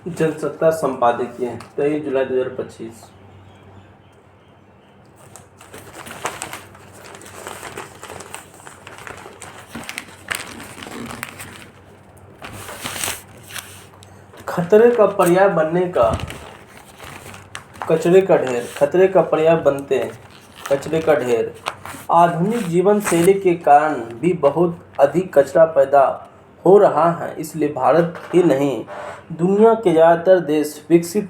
जनसत्ता संपादकीय 23 जुलाई 2025। खतरे का पर्याय बनने का कचरे का ढेर। खतरे का पर्याय बनते कचरे का ढेर। आधुनिक जीवन शैली के कारण भी बहुत अधिक कचरा पैदा हो रहा है। इसलिए भारत ही नहीं, दुनिया के ज़्यादातर देश, विकसित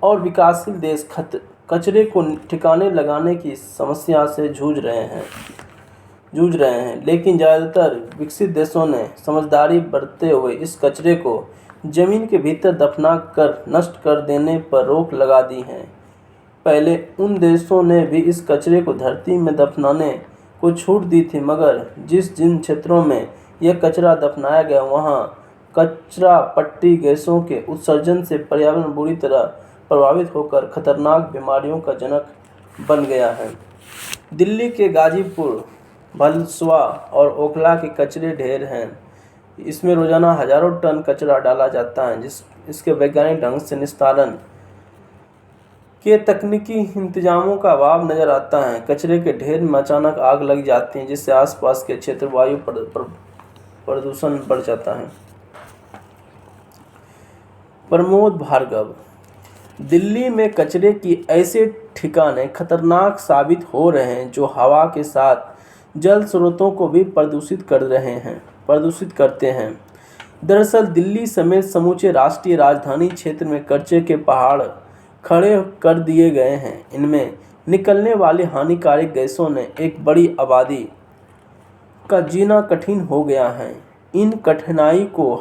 और विकासशील देश कचरे को ठिकाने लगाने की समस्या से जूझ रहे हैं। लेकिन ज़्यादातर विकसित देशों ने समझदारी बरतते हुए इस कचरे को जमीन के भीतर दफना कर नष्ट कर देने पर रोक लगा दी है। पहले उन देशों ने भी इस कचरे को धरती में दफनाने को छूट दी थी, मगर जिन क्षेत्रों में यह कचरा दफनाया गया वहाँ कचरा पट्टी गैसों के उत्सर्जन से पर्यावरण बुरी तरह प्रभावित होकर खतरनाक बीमारियों का जनक बन गया है। दिल्ली के गाजीपुर, भलसवा और ओखला के कचरे ढेर हैं। इसमें रोजाना हजारों टन कचरा डाला जाता है। इसके वैज्ञानिक ढंग से निस्तारण के तकनीकी इंतजामों का अभाव नजर आता है। कचरे के ढेर में अचानक आग लग जाती है, जिससे आसपास के क्षेत्र वायु प्रदूषण बढ़ जाता है। प्रमोद भार्गव। दिल्ली में कचरे की ऐसे ठिकाने खतरनाक साबित हो रहे हैं जो हवा के साथ जल स्रोतों को भी प्रदूषित करते हैं। दरअसल दिल्ली समेत समूचे राष्ट्रीय राजधानी क्षेत्र में कचरे के पहाड़ खड़े कर दिए गए हैं। इनमें निकलने वाली हानिकारक गैसों ने एक बड़ी आबादी का जीना कठिन हो गया है। इन कठिनाई को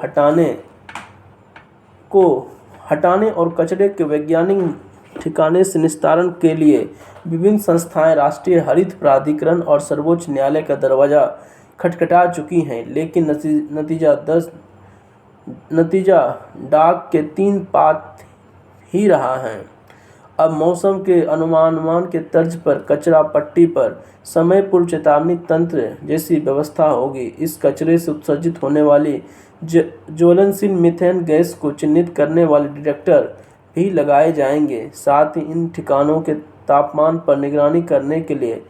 हटाने और कचरे के वैज्ञानिक ठिकाने से निस्तारण के लिए विभिन्न संस्थाएं राष्ट्रीय हरित प्राधिकरण और सर्वोच्च न्यायालय का दरवाजा खटखटा चुकी हैं, लेकिन नतीजा डाक के 3 पात ही रहा है। अब मौसम के अनुमान के तर्ज पर कचरा पट्टी पर समय पूर्व चेतावनी तंत्र जैसी व्यवस्था होगी। इस कचरे से उत्सर्जित होने वाली ज्वलनशील मीथेन गैस को चिन्हित करने वाले डिटेक्टर भी लगाए जाएंगे। साथ ही इन ठिकानों के तापमान पर निगरानी करने के लिए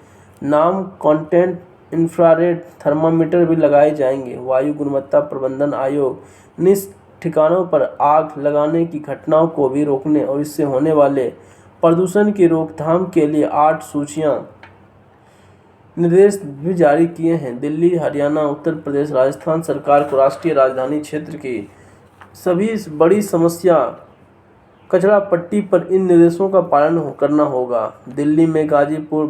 नाम कॉन्टेंट इंफ्रारेड थर्मामीटर भी लगाए जाएंगे। वायु गुणवत्ता प्रबंधन आयोग ने इस ठिकानों पर आग लगाने की घटनाओं को भी रोकने और इससे होने वाले प्रदूषण की रोकथाम के लिए 8 सूचियां निर्देश भी जारी किए हैं। दिल्ली, हरियाणा, उत्तर प्रदेश, राजस्थान सरकार को राष्ट्रीय राजधानी क्षेत्र की सभी बड़ी समस्या कचरा पट्टी पर इन निर्देशों का पालन करना होगा। दिल्ली में गाजीपुर,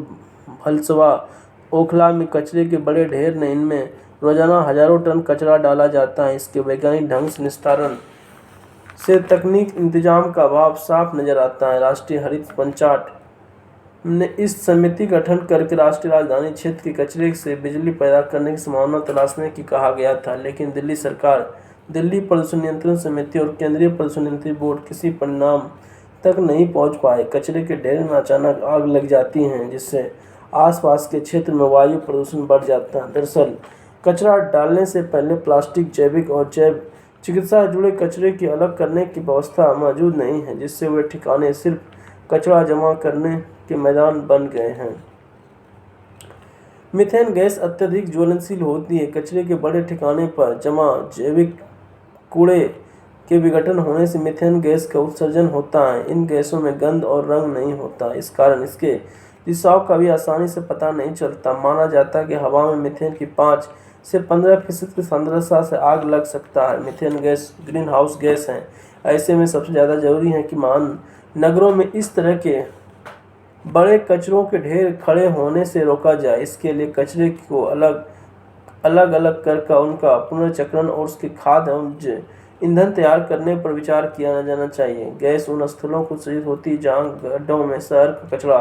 भलसवा, ओखला में कचरे के बड़े ढेर ने इनमें रोजाना हजारों टन कचरा डाला जाता है। इसके वैज्ञानिक ढंग से निस्तारण से तकनीक इंतजाम का अभाव साफ नजर आता है। राष्ट्रीय हरित पंचाट ने इस समिति गठन करके राष्ट्रीय राजधानी क्षेत्र के कचरे से बिजली पैदा करने की संभावना तलाशने की कहा गया था, लेकिन दिल्ली सरकार, दिल्ली प्रदूषण नियंत्रण समिति और केंद्रीय प्रदूषण नियंत्रण बोर्ड किसी परिणाम तक नहीं पहुंच पाए। कचरे के ढेर में अचानक आग लग जाती है, जिससे आसपास के क्षेत्र में वायु प्रदूषण बढ़ जाता है। दरअसल कचरा डालने से पहले प्लास्टिक, जैविक और जैव चिकित्सा से जुड़े कचरे की अलग करने की व्यवस्था मौजूद नहीं है, जिससे वे ठिकाने सिर्फ कचरा जमा करने के मैदान बन गए हैं। मीथेन गैस अत्यधिक ज्वलनशील होती है। कचरे के बड़े ठिकाने पर जमा जैविक कूड़े के विघटन होने से मीथेन गैस का उत्सर्जन होता है। इन गैसों में गंध और रंग नहीं होता, इस कारण इसके रिसाव का भी आसानी से पता नहीं चलता। माना जाता है कि हवा में मीथेन की 5 से 15% की सांद्रता से आग लग सकता है। Methane gas green house gas है। ऐसे में सबसे ज़्यादा जरूरी है कि महानगरों में इस तरह के बड़े कचरों के ढेर खड़े होने से रोका जाए। इसके लिए कचरे को अलग कर उनका पुनर्चक्रण और उसके खाद एवं ईंधन तैयार करने पर विचार किया जाना चाहिए। गैस उन स्थलों को उत्सर्जित होती है जहाँ गड्ढों में शहर का कचरा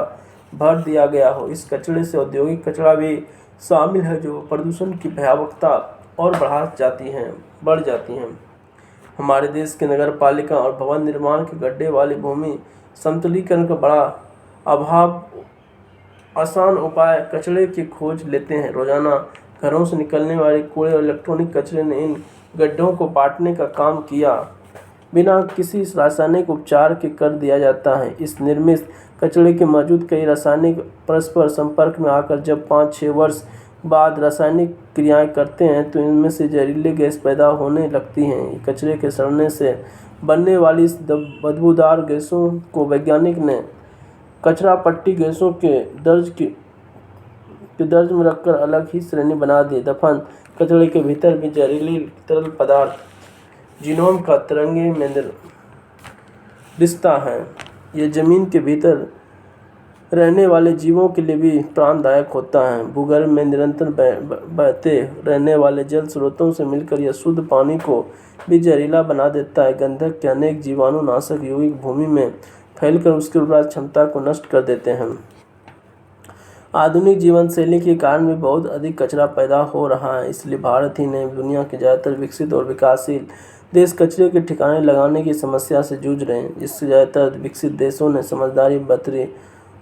भर दिया गया हो। इस कचरे से औद्योगिक कचरा भी शामिल है, जो प्रदूषण की भयावहता और बढ़ जाती हैं। हमारे देश के नगर पालिका और भवन निर्माण के गड्ढे वाली भूमि समतलीकरण का बड़ा अभाव आसान उपाय कचरे की खोज लेते हैं। रोजाना घरों से निकलने वाले कूड़े और इलेक्ट्रॉनिक कचरे ने इन गड्ढों को पाटने का काम किया बिना किसी रासायनिक उपचार के कर दिया जाता है। इस निर्मित कचरे के मौजूद कई रासायनिक परस्पर संपर्क में आकर जब 5-6 वर्ष बाद रासायनिक क्रियाएं करते हैं तो इनमें से जहरीली गैस पैदा होने लगती हैं। कचरे के सड़ने से बनने वाली इस बदबूदार गैसों को वैज्ञानिक ने कचरा पट्टी गैसों के दर्ज में रखकर अलग ही श्रेणी बना दी। दफन कचरे के भीतर भी जहरीली तरल पदार्थ जीनोम का तिरंगे में रिश्ता है। ये जमीन के भीतर रहने वाले जीवों के लिए भी प्राणदायक होता है। भूगर्भ में निरंतर बहते रहने वाले जल स्रोतों से मिलकर यह शुद्ध पानी को भी जहरीला बना देता है। गंधक के अनेक जीवाणुनाशक यौगिक भूमि में फैलकर उसकी उर्वरा क्षमता को नष्ट कर देते हैं। आधुनिक जीवन शैली के कारण भी बहुत अधिक कचरा पैदा हो रहा है। इसलिए भारत ही नहीं, दुनिया के ज़्यादातर विकसित और विकासशील देश कचरे के ठिकाने लगाने की समस्या से जूझ रहे हैं, जिससे ज़्यादातर विकसित देशों ने समझदारी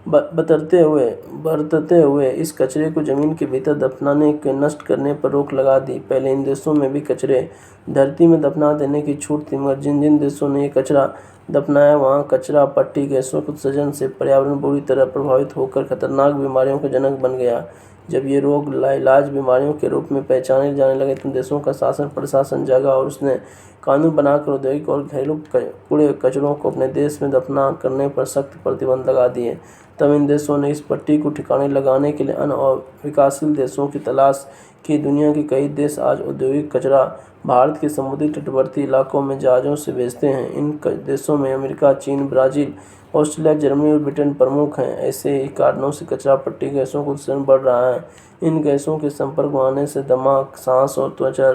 बरतते हुए इस कचरे को ज़मीन के भीतर दफनाने के नष्ट करने पर रोक लगा दी। पहले इन देशों में भी कचरे धरती में दफना देने की छूट थी, मगर जिन जिन देशों ने ये कचरा दफनाया वहाँ कचरा पट्टी गैसों के उत्सर्जन से पर्यावरण बुरी तरह प्रभावित होकर खतरनाक बीमारियों का जनक बन गया। जब ये रोग लाइलाज बीमारियों के रूप में पहचाने जाने लगे तो देशों का शासन प्रशासन जागा और उसने कानून बनाकर औद्योगिक और घरेलू कूड़े कचरों को अपने देश में दफना करने पर सख्त प्रतिबंध लगा दिए। तब इन देशों ने इस पट्टी को ठिकाने लगाने के लिए अन्य और विकासशील देशों की तलाश की। दुनिया के कई देश आज औद्योगिक कचरा भारत के समुद्री तटवर्ती इलाकों में जहाज़ों से भेजते हैं। इन देशों में अमेरिका, चीन, ब्राज़ील, ऑस्ट्रेलिया, जर्मनी और ब्रिटेन प्रमुख हैं। ऐसे ही कारणों से कचरा पट्टी गैसों का उत्सर्जन बढ़ रहा है। इन गैसों के संपर्क में आने से दिमाग, सांस और त्वचा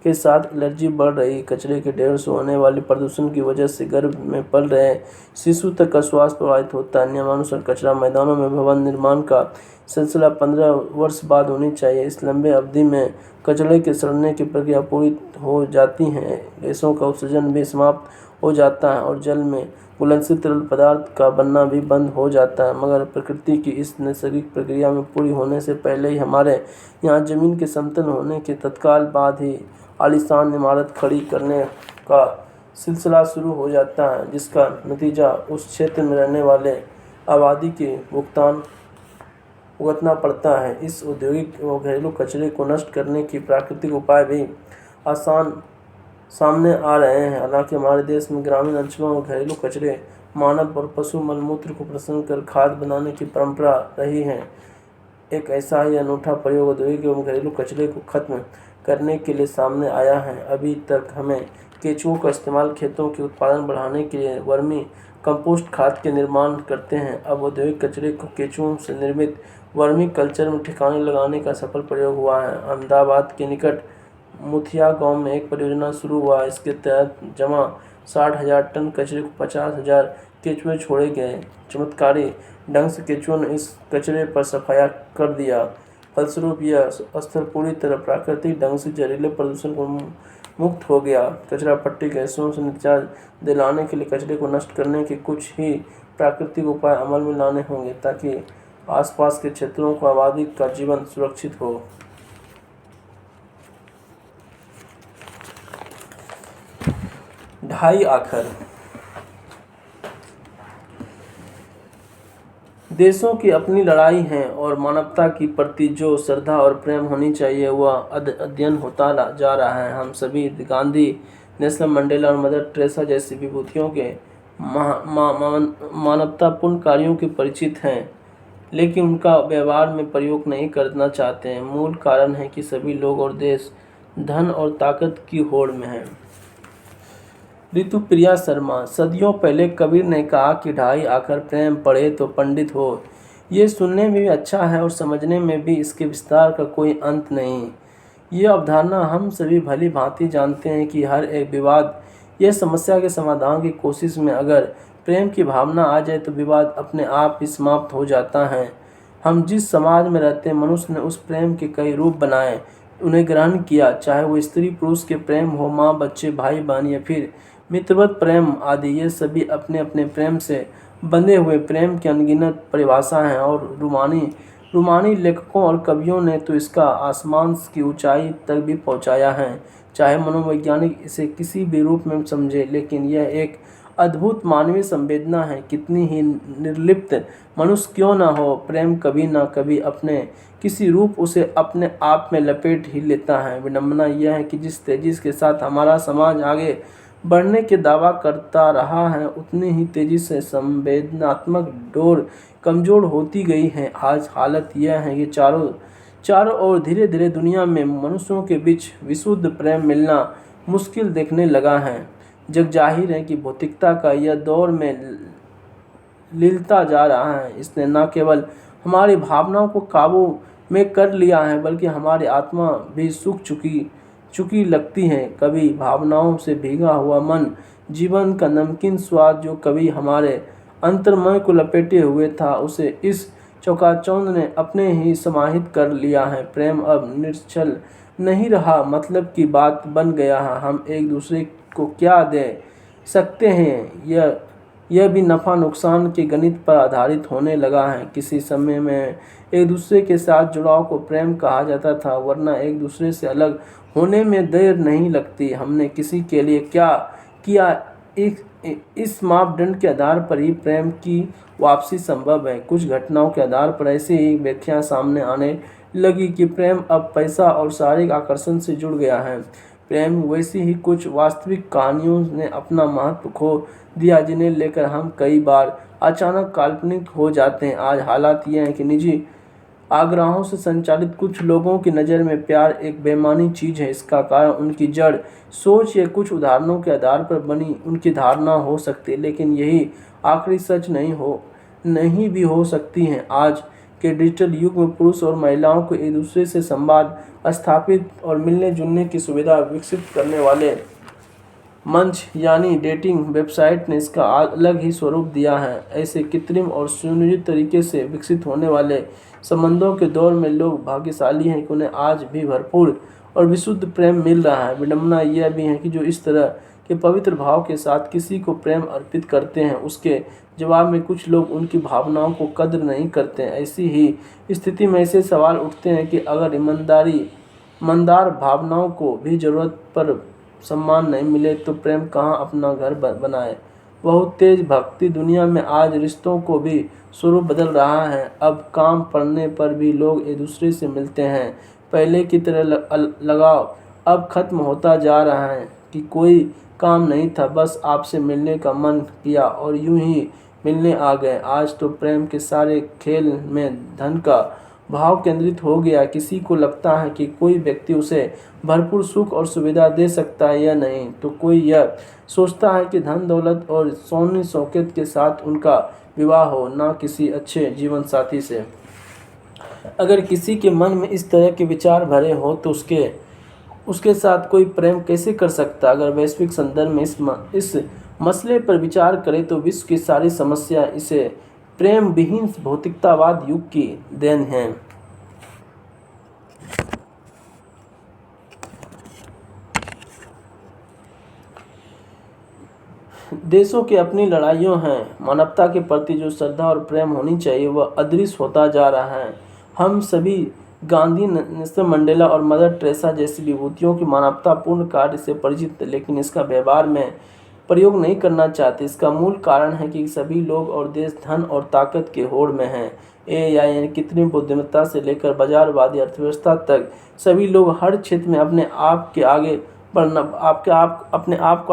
के साथ एलर्जी बढ़ रही। कचरे के ढेर से होने वाले प्रदूषण की वजह से गर्भ में पल रहे शिशु तक का स्वास्थ्य प्रभावित होता है। नियमानुसार कचरा मैदानों में भवन निर्माण का सिलसिला 15 वर्ष बाद होनी चाहिए। इस लंबे अवधि में कचरे के सड़ने की प्रक्रिया पूरी हो जाती है, गैसों का उत्सर्जन भी समाप्त हो जाता है और जल में घुलनशील तरल पदार्थ का बनना भी बंद हो जाता है। मगर प्रकृति की इस नैसर्गिक प्रक्रिया में पूरी होने से पहले ही हमारे यहाँ जमीन के समतल होने के तत्काल बाद ही आलीशान इमारत खड़ी करने का सिलसिला शुरू हो जाता है, जिसका नतीजा उस क्षेत्र में रहने वाले आबादी के भुगतना पड़ता है। इस औद्योगिक और घरेलू कचरे को नष्ट करने के प्राकृतिक उपाय भी आसान सामने आ रहे हैं। हालांकि हमारे देश में ग्रामीण अंचलों में घरेलू कचरे मानव और पशु मलमूत्र को प्रसन्न कर खाद बनाने की परंपरा रही है। एक ऐसा ही अनूठा प्रयोग औद्योगिक एवं घरेलू कचरे को खत्म करने के लिए सामने आया है। अभी तक हमें केंचुओं का इस्तेमाल खेतों के उत्पादन बढ़ाने के लिए वर्मी कंपोस्ट खाद के निर्माण करते हैं। अब औद्योगिक कचरे को केंचुओं से निर्मित वर्मी कल्चर में ठिकाने लगाने का सफल प्रयोग हुआ है। अहमदाबाद के निकट मुथिया गांव में एक परियोजना शुरू हुआ। इसके तहत जमा 60,000 टन कचरे को 50,000 केंचुए छोड़े गए। चमत्कारी ढंग से केंचुओं ने इस कचरे पर सफाया कर दिया। फलस्वरूप यह स्थल पूरी तरह प्राकृतिक ढंग से जहरीले प्रदूषण को मुक्त हो गया। कचरा पट्टी गैसों से निजात दिलाने के लिए कचरे को नष्ट करने के कुछ ही प्राकृतिक उपाय अमल में लाने होंगे ताकि आसपास के क्षेत्रों को आबादी का जीवन सुरक्षित हो। ढाई आखिर देशों की अपनी लड़ाई है और मानवता की प्रति जो श्रद्धा और प्रेम होनी चाहिए वह अध्ययन होता जा रहा है। हम सभी गांधी, नेल्सन मंडेला और मदर टेरेसा जैसी विभूतियों के मानवतापूर्ण कार्यों के परिचित हैं, लेकिन उनका व्यवहार में प्रयोग नहीं करना चाहते हैं। मूल कारण है कि सभी लोग और देश धन और ताकत की होड़ में हैं। ऋतुप्रिया शर्मा। सदियों पहले कबीर ने कहा कि ढाई आकर प्रेम पढ़े तो पंडित हो। ये सुनने में भी अच्छा है और समझने में भी इसके विस्तार का कोई अंत नहीं। ये अवधारणा हम सभी भली भांति जानते हैं कि हर एक विवाद यह समस्या के समाधान की कोशिश में अगर प्रेम की भावना आ जाए तो विवाद अपने आप ही समाप्त हो जाता है। हम जिस समाज में रहते हैं, मनुष्य ने उस प्रेम के कई रूप बनाए, उन्हें ग्रहण किया, चाहे वो स्त्री पुरुष के प्रेम हो, माँ बच्चे, भाई बहन या फिर मित्रवत प्रेम आदि। ये सभी अपने अपने प्रेम से बंधे हुए प्रेम की अनगिनत परिभाषा हैं और रूमानी लेखकों और कवियों ने तो इसका आसमान की ऊंचाई तक भी पहुंचाया है। चाहे मनोवैज्ञानिक इसे किसी भी रूप में समझे, लेकिन यह एक अद्भुत मानवीय संवेदना है। कितनी ही निर्लिप्त मनुष्य क्यों न हो, प्रेम कभी न कभी अपने किसी रूप उसे अपने आप में लपेट ही लेता है। विडंबना यह है कि जिस तेजी के साथ हमारा समाज आगे बढ़ने के दावा करता रहा है, उतनी ही तेजी से संवेदनात्मक डोर कमजोर होती गई है। आज हालत यह है कि चारों चारों ओर धीरे धीरे दुनिया में मनुष्यों के बीच विशुद्ध प्रेम मिलना मुश्किल देखने लगा है। जग जाहिर है कि भौतिकता का यह दौर में लीलता जा रहा है। इसने न केवल हमारी भावनाओं को काबू में कर लिया है, बल्कि हमारी आत्मा भी सूख चुकी चुकी लगती है। कभी भावनाओं से भीगा हुआ मन, जीवन का नमकीन स्वाद जो कभी हमारे अंतर्मय को लपेटे हुए था, उसे इस चौकाचौंध ने अपने ही समाहित कर लिया है। प्रेम अब निश्चल नहीं रहा, मतलब की बात बन गया है। हम एक दूसरे को क्या दे सकते हैं, यह भी नफ़ा नुकसान के गणित पर आधारित होने लगा है। किसी समय में एक दूसरे के साथ जुड़ाव को प्रेम कहा जाता था, वरना एक दूसरे से अलग होने में देर नहीं लगती। हमने किसी के लिए क्या किया, इस मापदंड के आधार पर ही प्रेम की वापसी संभव है। कुछ घटनाओं के आधार पर ऐसी ही व्याख्या सामने आने लगी कि प्रेम अब पैसा और शारीरिक आकर्षण से जुड़ गया है। प्रेम वैसी ही कुछ वास्तविक कहानियों ने अपना महत्व खो दिया, जिन्हें लेकर हम कई बार अचानक काल्पनिक हो जाते हैं। आज हालात ये हैं कि निजी आग्रहों से संचालित कुछ लोगों की नज़र में प्यार एक बेमानी चीज़ है। इसका कारण उनकी जड़ सोच या कुछ उदाहरणों के आधार पर बनी उनकी धारणा हो सकती है, लेकिन यही आखिरी सच नहीं भी हो सकती हैं। आज के डिजिटल युग में पुरुष और महिलाओं को एक दूसरे से संवाद स्थापित और मिलने जुलने की सुविधा विकसित करने वाले मंच यानी डेटिंग वेबसाइट ने इसका अलग ही स्वरूप दिया है। ऐसे कृत्रिम और सुनियोजित तरीके से विकसित होने वाले संबंधों के दौर में लोग भाग्यशाली हैं कि उन्हें आज भी भरपूर और विशुद्ध प्रेम मिल रहा है। विडंबना यह भी है कि जो इस तरह के पवित्र भाव के साथ किसी को प्रेम अर्पित करते हैं, उसके जवाब में कुछ लोग उनकी भावनाओं को कद्र नहीं करते हैं। ऐसी ही स्थिति में ऐसे सवाल उठते हैं कि अगर ईमानदार भावनाओं को भी ज़रूरत पर सम्मान नहीं मिले, तो प्रेम कहाँ अपना घर बनाए। बहुत तेज भक्ति दुनिया में आज रिश्तों को भी स्वरूप बदल रहा है। अब काम पड़ने पर भी लोग एक दूसरे से मिलते हैं। पहले की तरह लगाव अब खत्म होता जा रहा है कि कोई काम नहीं था, बस आपसे मिलने का मन किया और यूं ही मिलने आ गए। आज तो प्रेम के सारे खेल में धन का भाव केंद्रित हो गया। किसी को लगता है कि कोई व्यक्ति उसे भरपूर सुख और सुविधा दे सकता है या नहीं, तो कोई यह सोचता है कि धन दौलत और सोने शौकत के साथ उनका विवाह हो, ना किसी अच्छे जीवन साथी से। अगर किसी के मन में इस तरह के विचार भरे हो तो उसके साथ कोई प्रेम कैसे कर सकता। अगर वैश्विक संदर्भ में इस मसले पर विचार करें तो विश्व की सारी समस्या इसे प्रेम विहीन भौतिकतावाद युग की देन है। देशों की अपनी लड़ाइयों हैं, मानवता के प्रति जो श्रद्धा और प्रेम होनी चाहिए वह अदृश्य होता जा रहा है। हम सभी गांधी, नेल्सन मंडेला और मदर टेरेसा जैसी विभूतियों की मानवतापूर्ण कार्य से परिचित, लेकिन इसका व्यवहार में प्रयोग नहीं करना चाहते। इसका मूल कारण है कि सभी लोग और देश धन और ताकत के होड़ में हैं। एआई यानी कृत्रिम बुद्धिमत्ता से लेकर बाजारवादी अर्थव्यवस्था तक सभी लोग हर क्षेत्र में अपने आप को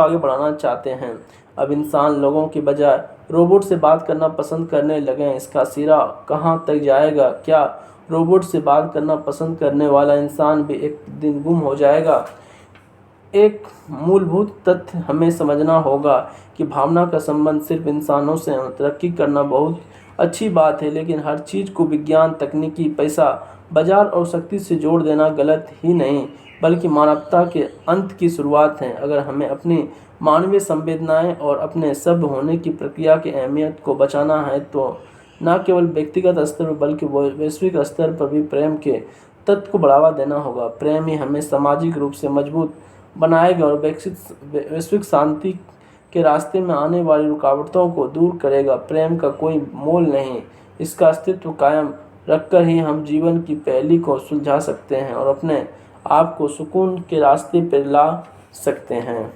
आगे बढ़ाना चाहते हैं। अब इंसान लोगों के बजाय रोबोट से बात करना पसंद करने लगे हैं। इसका सिरा कहाँ तक जाएगा? क्या रोबोट से बात करना पसंद करने वाला इंसान भी एक दिन गुम हो जाएगा? एक मूलभूत तथ्य हमें समझना होगा कि भावना का संबंध सिर्फ इंसानों से तरक्की करना बहुत अच्छी बात है, लेकिन हर चीज़ को विज्ञान, तकनीकी, पैसा, बाजार और शक्ति से जोड़ देना गलत ही नहीं, बल्कि मानवता के अंत की शुरुआत है। अगर हमें अपनी मानवीय संवेदनाएं और अपने सभ्य होने की प्रक्रिया की अहमियत को बचाना है, तो न केवल व्यक्तिगत स्तर पर बल्कि वैश्विक स्तर पर भी प्रेम के तत्व को बढ़ावा देना होगा। प्रेम ही हमें सामाजिक रूप से मजबूत बनाएगा और वैश्विक शांति के रास्ते में आने वाली रुकावटों को दूर करेगा। प्रेम का कोई मोल नहीं, इसका अस्तित्व कायम रखकर ही हम जीवन की पहेली को सुलझा सकते हैं और अपने आपको सुकून के रास्ते पर ला सकते हैं।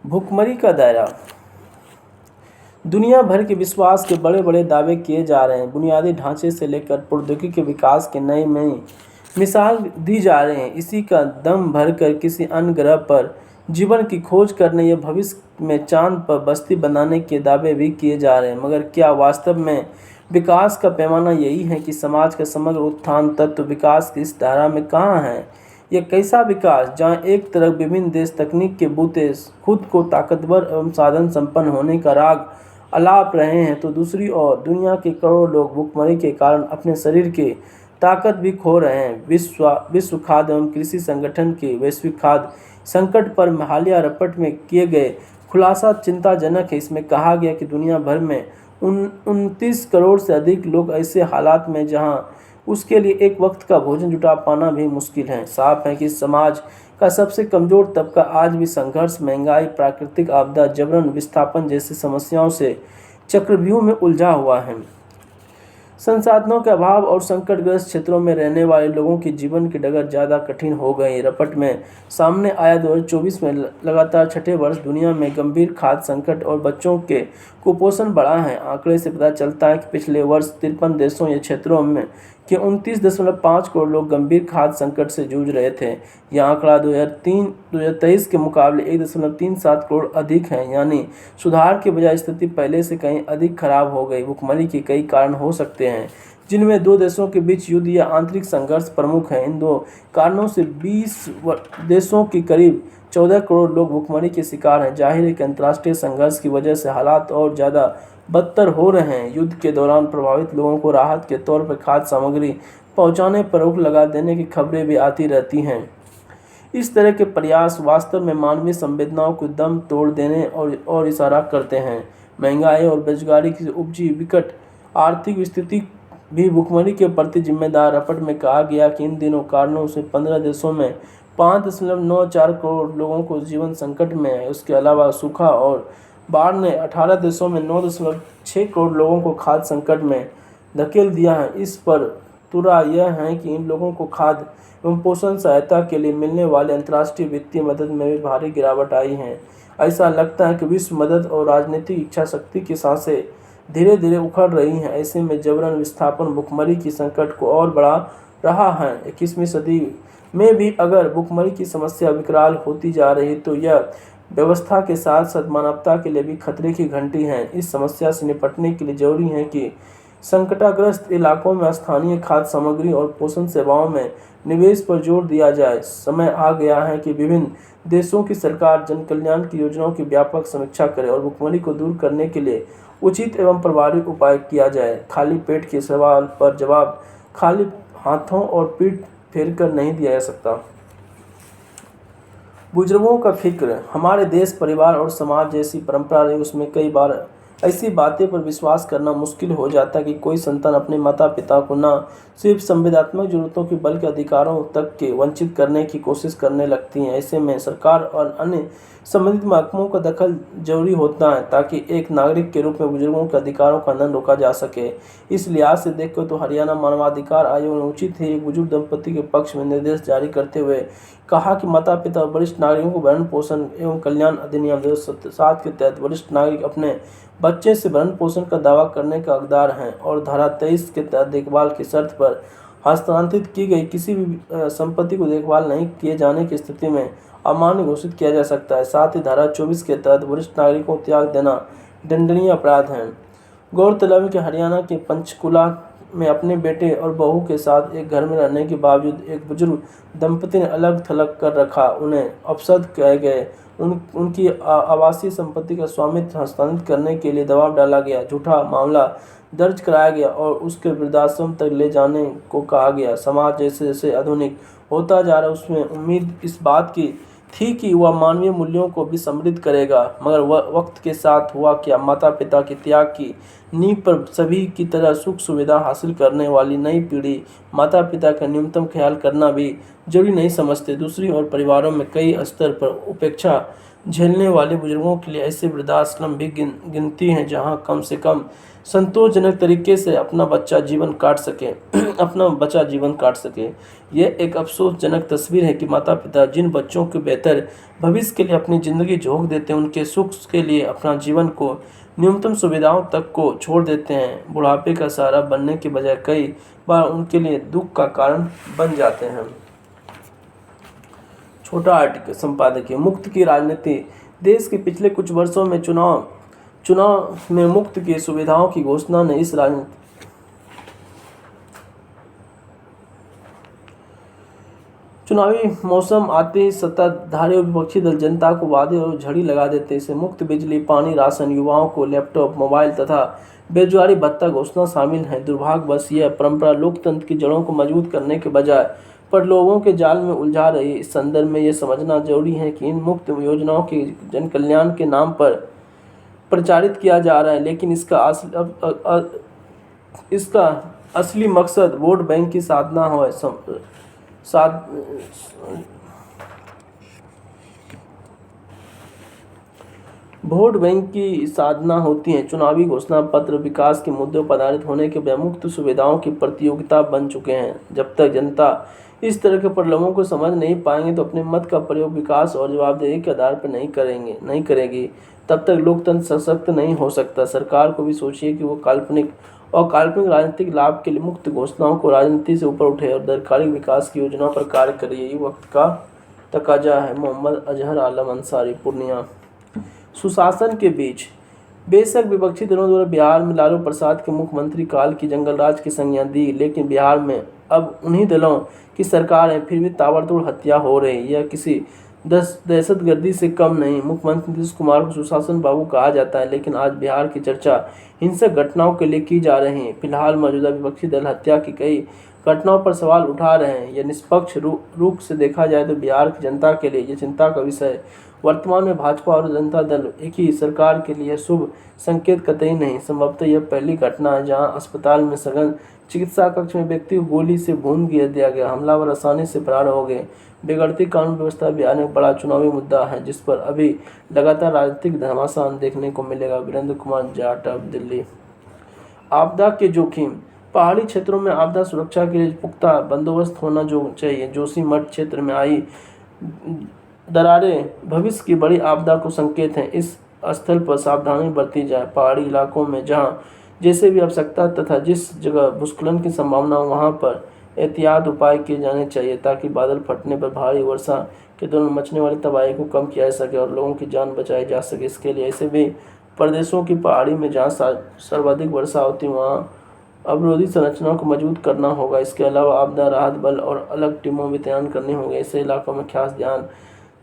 भुखमरी का दायरा। दुनिया भर के विश्वास के बड़े बड़े दावे किए जा रहे हैं। बुनियादी ढांचे से लेकर प्रौद्योगिकी के विकास के नई नई मिसाल दी जा रही हैं। इसी का दम भरकर किसी अन्य ग्रह पर जीवन की खोज करने या भविष्य में चांद पर बस्ती बनाने के दावे भी किए जा रहे हैं। मगर क्या वास्तव में विकास का पैमाना यही है कि समाज का समग्र उत्थान तत्व विकास की इस धारा में कहाँ है? यह कैसा विकास जहाँ एक तरफ विभिन्न देश तकनीक के बूते खुद को ताकतवर एवं साधन संपन्न होने का राग अलाप रहे हैं, तो दूसरी ओर दुनिया के करोड़ों लोग भुखमरी के कारण अपने शरीर की ताकत भी खो रहे हैं। विश्व खाद्य एवं कृषि संगठन के वैश्विक खाद्य संकट पर हालिया रिपोर्ट में किए गए खुलासा चिंताजनक है। इसमें कहा गया कि दुनिया भर में 29 करोड़ से अधिक लोग ऐसे हालात में जहां उसके लिए एक वक्त का भोजन जुटा पाना भी मुश्किल है। साफ है कि समाज का सबसे कमजोर तबका आज भी संघर्ष, महंगाई, प्राकृतिक आपदा, जबरन विस्थापन जैसी समस्याओं से चक्रव्यूह में उलझा हुआ है। संसाधनों के अभाव और संकटग्रस्त क्षेत्रों में रहने वाले लोगों की जीवन की डगर ज़्यादा कठिन हो गई। रिपोर्ट में सामने आया 2024 में लगातार छठे वर्ष दुनिया में गंभीर खाद्य संकट और बच्चों के कुपोषण बढ़ा है। आंकड़े से पता चलता है कि पिछले वर्ष 53 देशों या क्षेत्रों में के 29.5 करोड़ लोग गंभीर खाद्य संकट से जूझ रहे थे। यह आंकड़ा 2023 के मुकाबले 1.37 करोड़ अधिक है, यानी सुधार के बजाय स्थिति पहले से कहीं अधिक खराब हो गई। भुखमरी के कई कारण हो सकते हैं, जिनमें दो देशों के बीच युद्ध या आंतरिक संघर्ष प्रमुख हैं। इन दो कारणों से 20 देशों के करीब 14 करोड़ लोग भुखमरी के शिकार हैं। जाहिर है कि अंतर्राष्ट्रीय संघर्ष की वजह से हालात और ज़्यादा बदतर हो रहे हैं। युद्ध के दौरान प्रभावित लोगों को राहत के तौर पर खाद्य सामग्री पहुंचाने पर रोक लगा देने की खबरें भी आती रहती हैं। इस तरह के प्रयास वास्तव में मानवीय संवेदनाओं को दम तोड़ देने और इशारा करते हैं। महंगाई और बेरोजगारी की उपजी विकट आर्थिक स्थिति भी भुखमरी के प्रति जिम्मेदार। रिपोर्ट में कहा गया कि इन दिनों कारणों से 15 देशों में 5.94 करोड़ लोगों को जीवन संकट में है। उसके अलावा सूखा और बाढ़ ने 18 देशों में 9.6 करोड़ लोगों को खाद्य संकट में धकेल दिया है। इस पर तुरा यह है कि इन लोगों को खाद्य एवं पोषण सहायता के लिए मिलने वाले अंतर्राष्ट्रीय वित्तीय मदद में भी भारी गिरावट आई है। ऐसा लगता है कि विश्व मदद और राजनीतिक इच्छा शक्ति की सांसें धीरे धीरे उखड़ रही हैं। ऐसे में जबरन विस्थापन भुखमरी की संकट को और बढ़ा रहा है। 21वीं सदी में भी अगर भुखमरी की समस्या विकराल होती जा रही तो यह व्यवस्था के साथ साथ मानवता के लिए भी खतरे की घंटी है। इस समस्या से निपटने के लिए जरूरी है कि संकटग्रस्त इलाकों में स्थानीय खाद्य सामग्री और पोषण सेवाओं में निवेश पर जोर दिया जाए। समय आ गया है कि विभिन्न देशों की सरकार जन कल्याण की योजनाओं की व्यापक समीक्षा करे और भुखमरी को दूर करने के लिए उचित एवं प्रभावी उपाय किया जाए। खाली पेट के सवाल पर जवाब खाली हाथों और पीठ फेर कर नहीं दिया जा सकता। बुजुर्गों का फिक्र। हमारे देश, परिवार और समाज जैसी परंपरा रही, उसमें कई बार ऐसी बातें पर विश्वास करना मुश्किल हो जाता है कि कोई संतान अपने माता पिता को न सिर्फ संवैधानिक जरूरतों की बल्कि अधिकारों तक के वंचित करने की कोशिश करने लगती है। ऐसे में सरकार और अन्य संबंधित महकमों का दखल जरूरी होता है ताकि एक नागरिक के रूप में बुजुर्गों के अधिकारों का हनन रोका जा सके। इस लिहाज से देखकर तो हरियाणा मानवाधिकार आयोग ने उचित ही एक बुजुर्ग दंपति के पक्ष में निर्देश जारी करते हुए कहा कि माता पिता और वरिष्ठ नागरिकों को भरण पोषण एवं कल्याण अधिनियम 2007 के तहत वरिष्ठ नागरिक अपने बच्चे से भरण पोषण का दावा करने का हकदार हैं और धारा 23 के तहत देखभाल की शर्त पर हस्तांतरित की गई किसी भी संपत्ति को देखभाल नहीं किए जाने की स्थिति में अमान्य घोषित किया जा सकता है। साथ ही धारा 24 के तहत वरिष्ठ नागरिकों को त्याग देना दंडनीय अपराध है। गौरतलब है कि हरियाणा के पंचकुला में अपने बेटे और बहू के साथ एक घर में रहने के बावजूद एक बुजुर्ग दंपति ने अलग थलग कर रखा। उन्हें अपशब्द कहे गए। उनकी आवासीय संपत्ति का स्वामित्व हस्तांतरित करने के लिए दबाव डाला गया। झूठा मामला दर्ज कराया गया और उसके वृद्धाश्रम तक ले जाने को कहा गया। समाज जैसे जैसे आधुनिक होता जा रहा है, उसमें उम्मीद इस बात की थी कि वह मानवीय मूल्यों को भी समृद्ध करेगा, मगर वह वक्त के साथ हुआ क्या, माता पिता के त्याग की नींव पर सभी की तरह सुख सुविधा हासिल करने वाली नई पीढ़ी माता पिता का न्यूनतम ख्याल करना भी जरूरी नहीं समझते। दूसरी ओर परिवारों में कई स्तर पर उपेक्षा झेलने वाले बुजुर्गों के लिए ऐसे वृद्धाश्रम भी गिनती हैं जहां कम से कम संतोषजनक तरीके से अपना बच्चा जीवन काट सके अपना बच्चा जीवन काट सके। यह एक अफसोसजनक तस्वीर है कि माता पिता जिन बच्चों के बेहतर भविष्य के लिए अपनी ज़िंदगी झोंक देते हैं, उनके सुख के लिए अपना जीवन को न्यूनतम सुविधाओं तक को छोड़ देते हैं। बुढ़ापे का सहारा बनने के बजाय कई बार उनके लिए दुख का कारण बन जाते हैं। छोटा आर्टिकल संपादकीय। मुक्त की राजनीति। देश के पिछले कुछ वर्षों में चुनाव में मुक्त की सुविधाओं की घोषणा ने इस राजनीति चुनावी मौसम आते ही सत्ताधारी और विपक्षी दल जनता को वादे और झड़ी लगा देते। इसे मुफ्त बिजली, पानी, राशन, युवाओं को लैपटॉप, मोबाइल तथा बेरोजगारी भत्ता घोषणा शामिल है। दुर्भाग्यवश यह परंपरा लोकतंत्र की जड़ों को मजबूत करने के बजाय पर लोगों के जाल में उलझा रही। इस संदर्भ में यह समझना जरूरी है कि इन मुफ्त योजनाओं के जन कल्याण के नाम पर प्रचारित किया जा रहा है, लेकिन इसका असली मकसद वोट बैंक की साधना हो वोट बैंक की साधना होती है। चुनावी घोषणा पत्र विकास के मुद्दों पर आधारित होने के बजाय मुफ्त सुविधाओं की प्रतियोगिता बन चुके हैं। जब तक जनता इस तरह के प्रलोभों को समझ नहीं पाएंगे तो अपने मत का प्रयोग विकास और जवाबदेही के आधार पर नहीं करेगी, तब तक लोकतंत्र सशक्त नहीं हो सकता। सरकार को भी सोचिए कि वो काल्पनिक राजनीतिक लाभ के लिए मुक्त घोषणाओं को राजनीति से ऊपर उठे और दीर्घकालिक विकास की योजनाओं पर कार्य करे। यही वक्त का तकाजा है। मोहम्मद अजहर आलम अंसारी, पूर्णिया। सुशासन के बीच। बेशक विपक्षी दलों द्वारा बिहार में लालू प्रसाद के मुख्यमंत्री काल की जंगल राज की संज्ञा दी, लेकिन बिहार में अब उन्हीं दलों की सरकार है, फिर भी ताबड़तोड़ हत्या हो रही। यह किसी दहशतगर्दी से कम नहीं। मुख्यमंत्री नीतीश कुमार को सुशासन बाबू कहा जाता है, लेकिन आज बिहार की चर्चा हिंसक घटनाओं के लिए की जा रही है। फिलहाल मौजूदा विपक्षी दल हत्या की कई घटनाओं पर सवाल उठा रहे हैं। यह निष्पक्ष रूप से देखा जाए तो बिहार की जनता के लिए यह चिंता का विषय है। वर्तमान में भाजपा और जनता दल एक ही सरकार के लिए शुभ संकेत कतई नहीं। संभवतः यह पहली घटना है जहां अस्पताल में सघन चिकित्सा कक्ष में व्यक्ति को गोली से भून दिया गया। हमलावर आसानी से फरार हो गए। बिगड़ती कानून व्यवस्था बिहार में बड़ा चुनावी मुद्दा है, जिस पर अभी लगातार राजनीतिक घमासान देखने को मिलेगा। वीरेंद्र कुमार जाटव, दिल्ली। आपदा के जोखिम। पहाड़ी क्षेत्रों में आपदा सुरक्षा के लिए पुख्ता बंदोबस्त होना जो चाहिए। जोशीमठ क्षेत्र में आई दरारें भविष्य की बड़ी आपदा को संकेत हैं। इस स्थल पर सावधानी बरती जाए। पहाड़ी इलाकों में जहां जैसे भी आवश्यकता तथा जिस जगह भूस्खलन की संभावना हो वहां पर एहतियात उपाय किए जाने चाहिए, ताकि बादल फटने पर भारी वर्षा के दौरान मचने वाली तबाही को कम किया जा सके और लोगों की जान बचाई जा सके। इसके लिए ऐसे भी प्रदेशों की पहाड़ी में जहाँ सर्वाधिक वर्षा होती है वहाँ अवरोधी संरचनाओं को मजबूत करना होगा। इसके अलावा आपदा राहत बल और अलग टीमों भी तैयार करनी होंगे। ऐसे इलाकों में खास ध्यान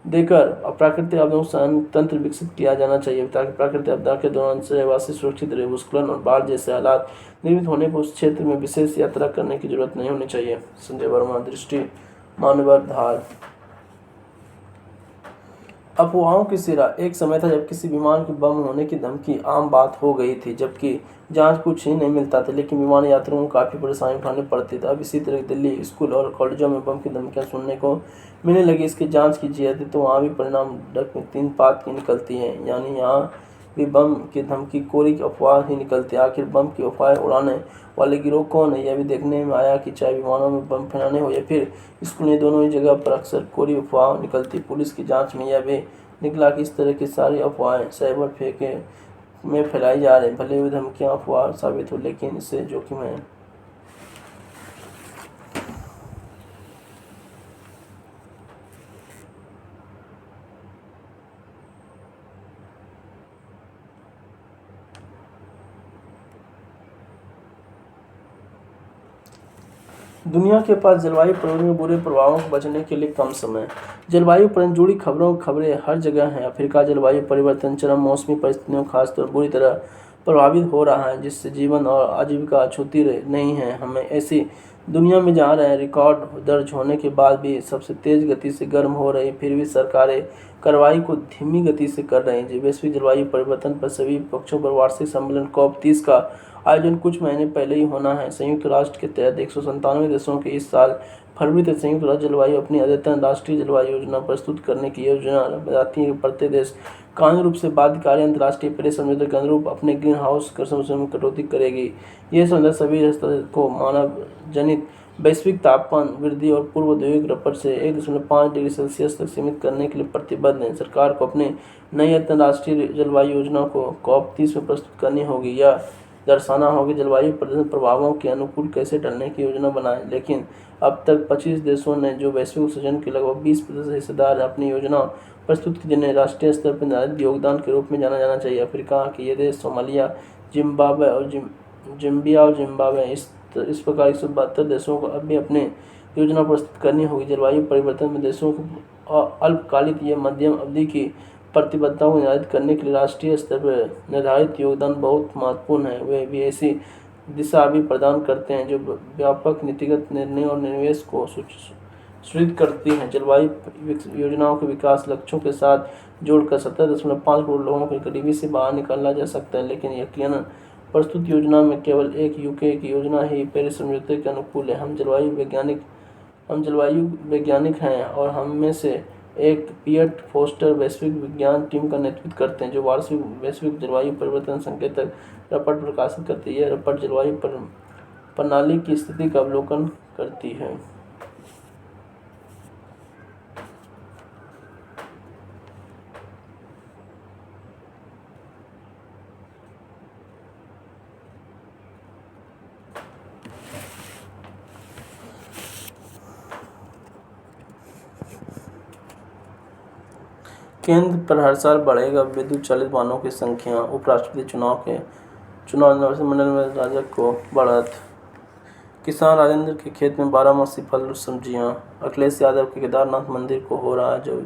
देकर प्राकृतिक आपदाओं का तंत्र विकसित किया जाना चाहिए, ताकि प्राकृतिक आपदा के दौरान रहवासी सुरक्षित रहे। भूस्खलन और बाढ़ जैसे हालात निर्मित होने पर उस क्षेत्र में विशेष यात्रा करने की जरूरत नहीं होनी चाहिए। संजय वर्मा, दृष्टि, मानवधार। अफवाहों की सिरा। एक समय था जब किसी विमान के बम होने की धमकी आम बात हो गई थी, जबकि जांच कुछ ही नहीं मिलता था, लेकिन विमान यात्रियों को काफ़ी परेशानी उठानी पड़ती थी। अब इसी तरह दिल्ली स्कूल और कॉलेजों में बम की धमकियां सुनने को मिलने लगी। इसकी जांच कीजिए जाती तो वहाँ भी परिणाम डक में 3 बात की निकलती हैं, यानी यहाँ भी बम की धमकी कोरी की अफवाह ही निकलती है। आखिर बम की अफवाह उड़ाने वाले गिरोह कौन है, यह भी देखने में आया कि चाहे विमानों में बम फैलाने हो या फिर स्कूल, दोनों ही जगह पर अक्सर कोरी अफवाह निकलती। पुलिस की जाँच में यह भी निकला कि इस तरह की सारी अफवाहें साइबर फेंके में फैलाई जा रही। भले ही धमकियां अफवाह साबित हो, लेकिन इससे जोखिम है। दुनिया के पास जलवायु परिवर्तन के बुरे प्रभावों को बचने के लिए कम समय। जलवायु परिवर्तन जुड़ी खबरें हर जगह हैं। अफ्रीका जलवायु परिवर्तन चरम मौसमी परिस्थितियों खासतौर बुरी तरह प्रभावित हो रहा है, जिससे जीवन और आजीविका छूती नहीं है। हमें ऐसी दुनिया में जहाँ रिकॉर्ड दर्ज होने के बाद भी सबसे तेज गति से गर्म हो रही, फिर भी सरकारें कार्रवाई को धीमी गति से कर रही हैं। वैश्विक जलवायु परिवर्तन पर सभी पक्षों पर वार्षिक सम्मेलन COP30 का आयोजन कुछ महीने पहले ही होना है। संयुक्त राष्ट्र के तहत 197 देशों के इस साल फरवरी तक संयुक्त राष्ट्र जलवायु अपनी अद्यतन राष्ट्रीय जलवायु योजना प्रस्तुत करने की योजना बनाती है। प्रत्येक देश कानूनी रूप से बाध्यकारी अंतर्राष्ट्रीय पेरिस समझौते के अनुरूप अपने ग्रीन हाउस गैसों में कटौती करेगी। यह समझौता सभी राष्ट्रों को मानव जनित वैश्विक तापमान वृद्धि और पूर्व औद्योगिक रपट से 1.5 डिग्री सेल्सियस तक सीमित करने के लिए प्रतिबद्ध है। सरकार को अपने नई अंतर्राष्ट्रीय जलवायु योजना को COP30 में प्रस्तुत करनी होगी। यह दर्शाना होगा जलवायु परिवर्तन प्रभावों के अनुकूल कैसे ढलने की योजना बनाएं। लेकिन अब तक 25 देशों ने, जो वैश्विक उत्सर्जन के लगभग 20% हिस्सेदार, अपनी योजना प्रस्तुत की, जिन्हें राष्ट्रीय स्तर पर निर्धारित योगदान के रूप में जाना जाना चाहिए। अफ्रीका के ये देश सोमालिया, जिम्बाब्वे और जिम्बिया और जिम्बाब्वे इस प्रकार 172 देशों को अब भी अपने योजना प्रस्तुत करनी होगी। जलवायु परिवर्तन में देशों को अल्पकालिक या मध्यम अवधि की प्रतिबद्धताओं को निर्धारित करने के लिए राष्ट्रीय स्तर पर निर्धारित योगदान बहुत महत्वपूर्ण है। वे भी ऐसी दिशा भी प्रदान करते हैं जो व्यापक नीतिगत निर्णय और निवेश को सुदृढ़ करती हैं। जलवायु योजनाओं के विकास लक्ष्यों के साथ जोड़कर 17.5 करोड़ लोगों को गरीबी से बाहर निकाला जा सकता है। लेकिन यकीनन प्रस्तुत योजना में केवल एक यूके की योजना ही पेरिस समझौते के अनुकूल है। हम जलवायु वैज्ञानिक हैं और हम में से एक पियर्स फोस्टर वैश्विक विज्ञान टीम का नेतृत्व करते हैं, जो वार्षिक वैश्विक जलवायु परिवर्तन संकेतक रपट प्रकाशित करती है। यह रपट जलवायु प्रणाली की स्थिति का अवलोकन करती है। केंद्र पर हर साल बढ़ेगा विद्युत चालित वाहनों की संख्या। उपराष्ट्रपति चुनाव मंडल में राजग को बढ़त। किसान राजेंद्र के खेत में 12 मासी फल सब्जियां। अखिलेश यादव के केदारनाथ मंदिर को हो रहा है जो